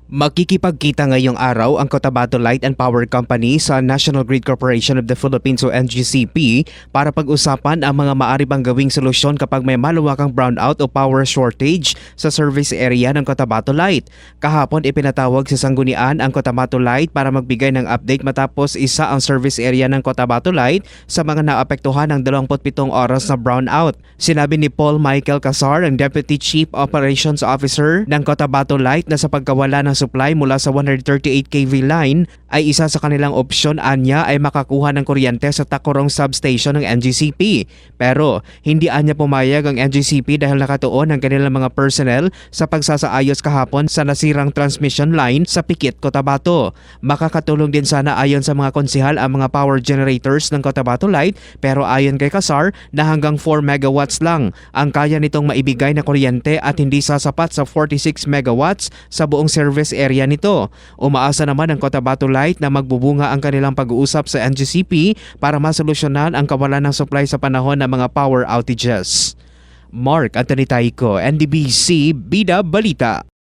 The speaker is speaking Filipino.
Makikipagkita ngayong araw ang Cotabato Light and Power Company sa National Grid Corporation of the Philippines o NGCP para pag-usapan ang mga maaari bang gawing solusyon kapag may malawakang brownout o power shortage sa service area ng Cotabato Light. Kahapon ipinatawag sa sanggunian ang Cotabato Light para magbigay ng update matapos isa ang service area ng Cotabato Light sa mga naapektuhan ng 27 oras na brownout. Sinabi ni Paul Michael Casar, ang Deputy Chief Operations Officer ng Cotabato Light, na sa pagkawala ng supply mula sa 138 kV line ay isa sa kanilang opsyon anya ay makakuha ng kuryente sa Tacorong substation ng NGCP. Pero hindi anya pumayag ang NGCP dahil nakatuon ang kanilang mga personnel sa pagsasaayos kahapon sa nasirang transmission line sa Pikit, Cotabato. Makakatulong din sana ayon sa mga konsehal ang mga power generators ng Cotabato Light, pero ayon kay Casar na hanggang 4 megawatts lang ang kaya nitong maibigay na kuryente at hindi sasapat sa 46 megawatts sa buong service area nito. Umaasa naman ang Cotabato Light na magbubunga ang kanilang pag-uusap sa NGCP para masolusyonan ang kawalan ng supply sa panahon ng mga power outages. Mark Anthony Taico, NDBC Bida Balita.